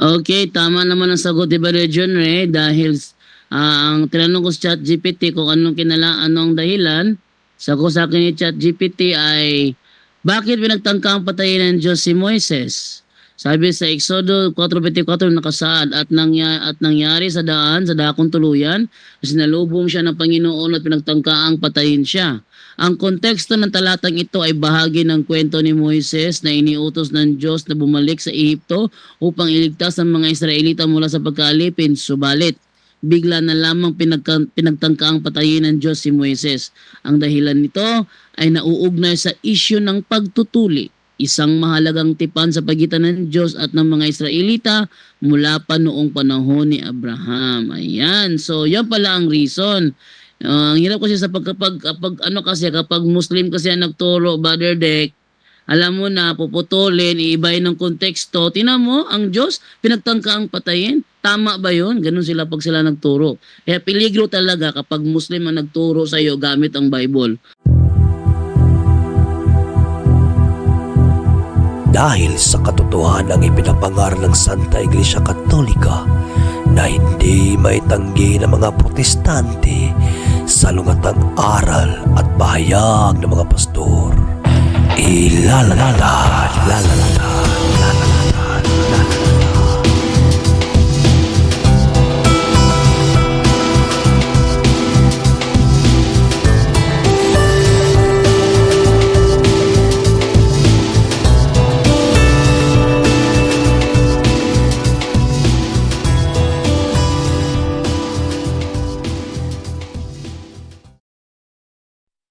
Okay, tama naman ang sagot ni Brother John Ray dahil ang tinanong ko sa ChatGPT kung anong dahilan, sagot sa akin ni ChatGPT ay bakit pinagtangka ang patayin ng Diyos si Moises? Sabi sa Exodo 4:24 nakasaad at nangyari sa dakong tuluyan, sinalubong siya ng Panginoon at pinagtangkaang patayin siya. Ang konteksto ng talatang ito ay bahagi ng kwento ni Moises na iniutos ng Diyos na bumalik sa Ehipto upang iligtas ang mga Israelita mula sa pagkaalipin. Subalit, bigla na lamang pinagtangkaang patayin ng Diyos si Moises. Ang dahilan nito ay nauugnay sa isyu ng pagtutuli, isang mahalagang tipan sa pagitan ng Diyos at ng mga Israelita mula pa noong panahon ni Abraham. Ayan, so yan pala ang reason. Ang hirap kasi sa kapag Muslim kasi ang nagturo, Brother Dek, alam mo na, puputulin, iibahin ng konteksto. Tingnan mo, ang Diyos, pinagtangkaang patayin. Tama ba yun? Ganun sila pag sila nagturo. Kaya peligro talaga kapag Muslim ang nagturo sa iyo gamit ang Bible. Dahil sa katotohanang ipinapangaral ng Santa Iglesia Katolika na hindi maitanggi ng mga protestante sa lungatang aral at bahayag ng mga pastor.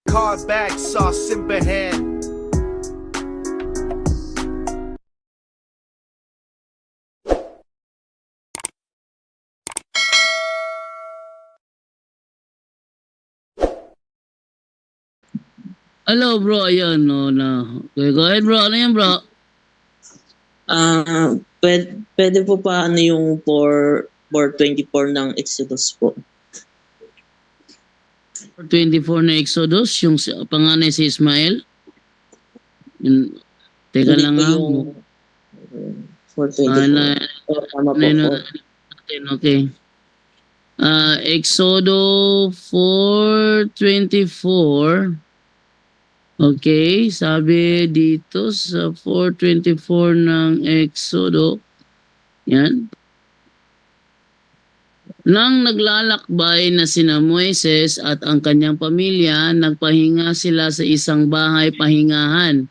Car back, sauce in hand. Hello bro, ayan. No, na. Okay, go ahead bro. Ano yan bro? Pwede po pa yung 4:24 ng Exodus po. 24 na Exodus, yung panganay si Ismael. Teka Hindi lang po nga. yung 4:24. Tama po. Okay. Exodo 4:24. Okay, sabi dito sa 4:24 ng Exodo. Yan. Nang naglalakbay na sina Moises at ang kanyang pamilya, nagpahinga sila sa isang bahay pahingahan.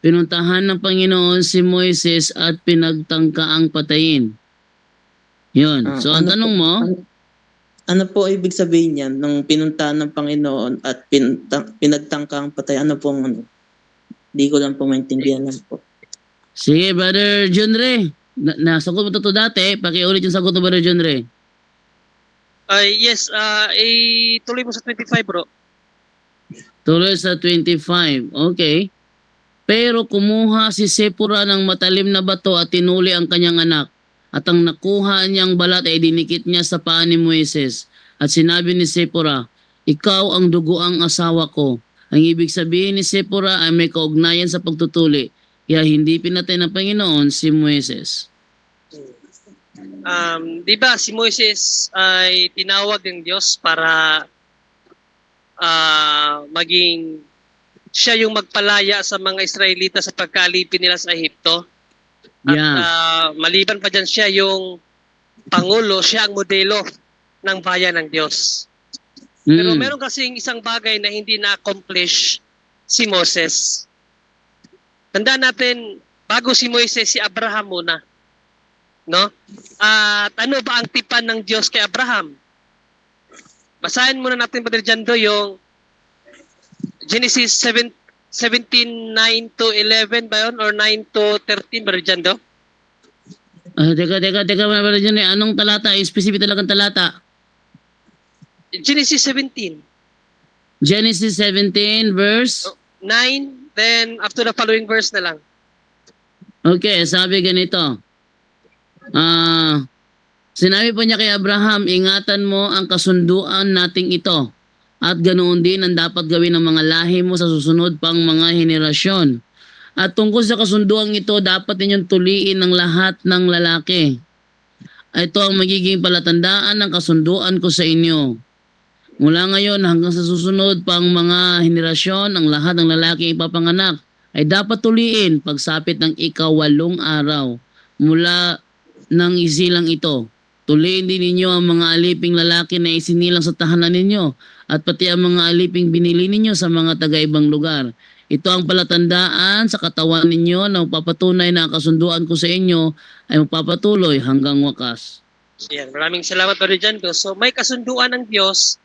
Pinuntahan ng Panginoon si Moises at pinagtangkaang patayin. Yun. So, ang tanong mo? Ano po ibig sabihin yan nung pinuntahan ng Panginoon at pinagtangkang patay? Ano pong ano? Hindi ko lang po maintindihan lang po. Sige, Brother John Ray. Nasagot mo to dati. Pakiulit yung sagot mo, Brother John Ray. Yes, tuloy mo sa 25 bro. Tuloy sa 25. Okay. Pero kumuha si Sephora ng matalim na bato at tinuli ang kanyang anak. At ang nakuha niyang balat ay dinikit niya sa paa ni Moises. At sinabi ni Sephora, ikaw ang duguang asawa ko. Ang ibig sabihin ni Sephora ay may kaugnayan sa pagtutuli. Kaya hindi pinatay ng Panginoon si Moises. Di ba si Moises ay tinawag ng Diyos para maging siya yung magpalaya sa mga Israelita sa pagkalipin nila sa Ehipto. At maliban pa dyan, siya yung pangulo, siya ang modelo ng bayan ng Diyos. Pero meron kasing isang bagay na hindi na-accomplish si Moses. Tandaan natin, bago si Moises, si Abraham muna. No? At ano ba ang tipan ng Diyos kay Abraham? Basahin muna natin, Brother Jando, yung Genesis 17:9-11 ba yun? Or 9-13, Brother Jando? Teka, Brother John Ray. Anong talata? Specific talagang talata. Genesis 17. Genesis 17 verse 9, then after the following verse na lang. Okay, sabi ganito. Sinabi po niya kay Abraham, ingatan mo ang kasunduan nating ito at ganoon din ang dapat gawin ng mga lahi mo sa susunod pang mga henerasyon. At tungkol sa kasunduan ito, dapat ninyong tuliin ng lahat ng lalaki. ito ang magiging palatandaan ng kasunduan ko sa inyo. Mula ngayon hanggang sa susunod pang mga henerasyon, ang lahat ng lalaki ipapanganak ay dapat tuliin pagsapit ng 8 araw mula ng isilang ito. Tuliin din ninyo ang mga aliping lalaki na isinilang sa tahanan ninyo at pati ang mga aliping binili ninyo sa mga taga-ibang lugar. Ito ang palatandaan sa katawan ninyo na magpapatunay na ang kasunduan ko sa inyo ay magpapatuloy hanggang wakas. Yan, maraming salamat Brother Jando. So may kasunduan ng Diyos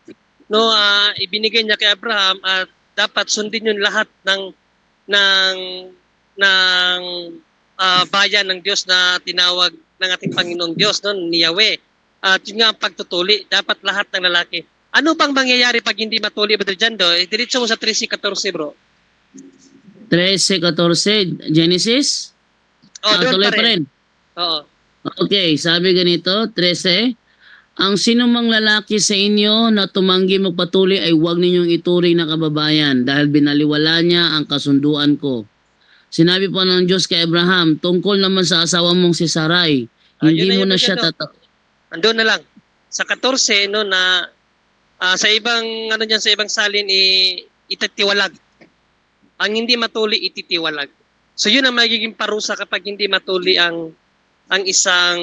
no ibinigay niya kay Abraham at dapat sundin yung lahat ng bayan ng Diyos na tinawag ng ating Panginoong Diyos no ni Yahweh. At yun nga ang pagtutuli, dapat lahat ng lalaki. Ano bang mangyayari pag hindi matuli Brother Jando? Diretso mo sa 13:14 bro. 13:14 Genesis? Doon Tuloy pa rin. Oo. Okay, sabi ganito, 13. Ang sinumang lalaki sa inyo na tumanggi magpatuloy ay huwag ninyong ituring na kababayan dahil binaliwala niya ang kasunduan ko. Sinabi po ng Diyos kay Abraham, tungkol naman sa asawa mong si Sarai, hindi yun na mo yun, na siya Brother Jando. Andun na lang. Sa 14 no na sa ibang sa ibang salin itatiwalag. Ang hindi matuli ititiwalag. So yun ang magiging parusa kapag hindi matuli ang isang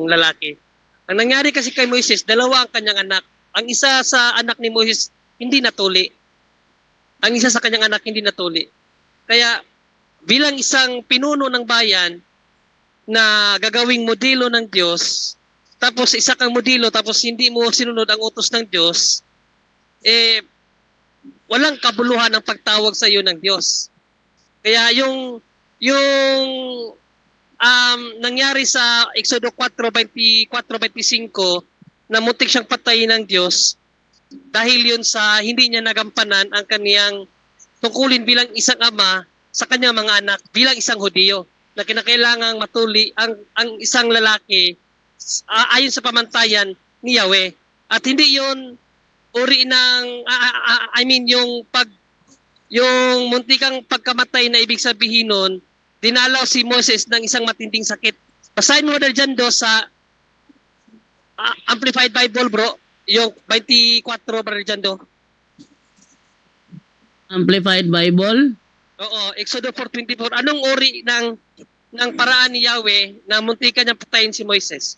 lalaki. Ang nangyari kasi kay Moises, 2 ang kanyang anak. Ang isa sa anak ni Moises hindi natuli. Ang isa sa kanyang anak hindi natuli. Kaya bilang isang pinuno ng bayan na gagawing modelo ng Diyos, tapos isa kang modelo tapos hindi mo sinunod ang utos ng Diyos, walang kabuluhan ang pagtawag sa iyo ng Diyos. Kaya yung nangyari sa Exodo 4:24-25 na muntik siyang patayin ng Diyos dahil yun sa hindi niya nagampanan ang kaniyang tungkulin bilang isang ama sa kanyang mga anak bilang isang Hudiyo na kinakailangang matuli ang isang lalaki ayon sa pamantayan ni Yahweh. At hindi yun uri ng yung muntikang pagkamatay na ibig sabihin nun, dinalaw si Moses ng isang matinding sakit. Basahin mo Brother Jando sa Amplified Bible bro, yung 24 Brother Jando. Amplified Bible? Oo, Exodo 4:24. Anong uri ng paraan ni Yahweh na muntikan niyang patayin si Moises?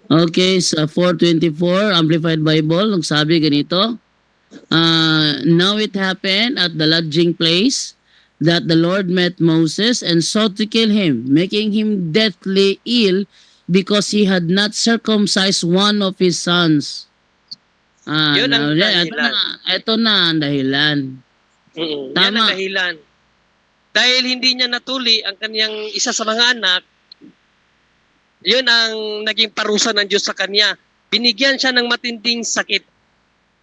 Okay, sa 4:24 Amplified Bible, nagsabi ganito, now it happened at the lodging place that the Lord met Moses and sought to kill him, making him deathly ill because he had not circumcised one of his sons. Yun ang dahilan. Ito na ang dahilan. Yan Tama. ang dahilan. Dahil hindi niya natuli ang kaniyang isa sa mga anak, yun ang naging parusa ng Diyos sa kanya. Binigyan siya ng matinding sakit.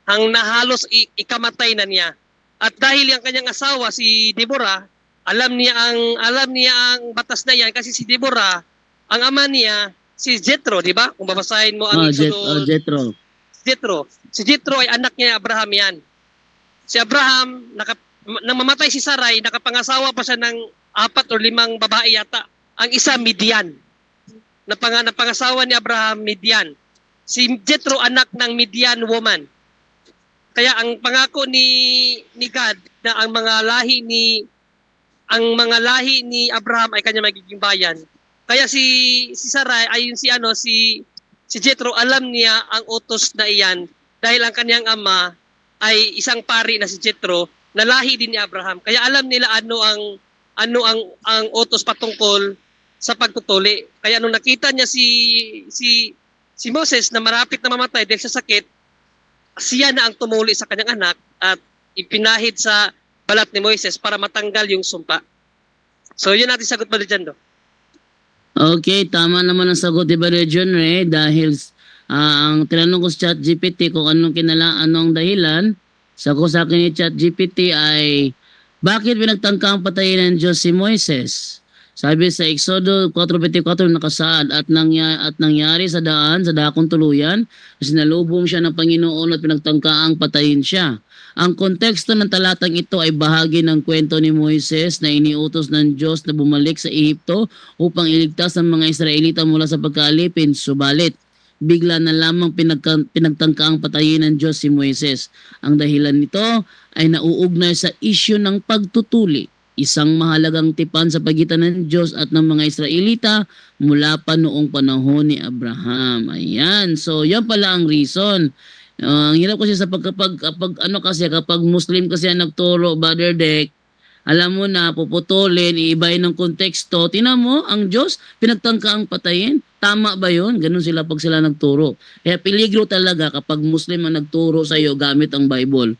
Ang nahalos ikamatay na niya. At dahil ang kanyang asawa si Deborah, alam niya ang batas na yan kasi si Deborah, ang ama niya si Jethro, di ba? Kung babasahin mo ang Jethro. Jethro. Si Jethro ay anak niya Abraham yan. Si Abraham, nang mamatay si Sarai, nakapangasawa pa siya ng 4 o 5 babae yata. Ang isa Midian. Napangasawa ni Abraham Midian. Si Jethro anak ng Midian woman. Kaya ang pangako ni God na ang mga lahi ni Abraham ay kanya magiging bayan. Kaya si Sarai ay si Jethro alam niya ang utos na iyan dahil ang kanyang ama ay isang pari na si Jethro na lahi din ni Abraham. Kaya alam nila ano ang utos patungkol sa pagtutuli. Kaya nung nakita niya si Moses na marapit na mamatay dahil sa sakit, siya na ang tumuli sa kanyang anak at ipinahid sa balat ni Moises para matanggal yung sumpa. So yun natin sagot ba dyan do? Okay, tama naman ang sagot ni Brother John Ray dahil ang tinanong ko sa ChatGPT kung anong anong dahilan, sagot sa akin ni ChatGPT ay bakit pinagtangka ang patayin ng Diyos si Moises? Sabi sa Exodo 4:24 nakasaad at nangyari sa dakong tuluyan, sinalubong siya ng Panginoon at pinagtangkaang patayin siya. Ang konteksto ng talatang ito ay bahagi ng kwento ni Moises na iniutos ng Diyos na bumalik sa Ehipto upang iligtas ang mga Israelita mula sa pagkaalipin. Subalit, bigla na lamang pinagtangkaang patayin ng Diyos si Moises. Ang dahilan nito ay nauugnay sa isyu ng pagtutuli, isang mahalagang tipan sa pagitan ng Diyos at ng mga Israelita mula pa noong panahon ni Abraham. Ayan, so yan pala ang reason. Ang hirap kasi sa kapag Muslim kasi ang nagturo, Brother Dek, alam mo na, puputulin, iibahin ng konteksto. Tingnan mo, ang Diyos, pinagtangkaang patayin. Tama ba yun? Ganun sila pag sila nagturo. Kaya peligro talaga kapag Muslim ang nagturo sa iyo gamit ang Bible.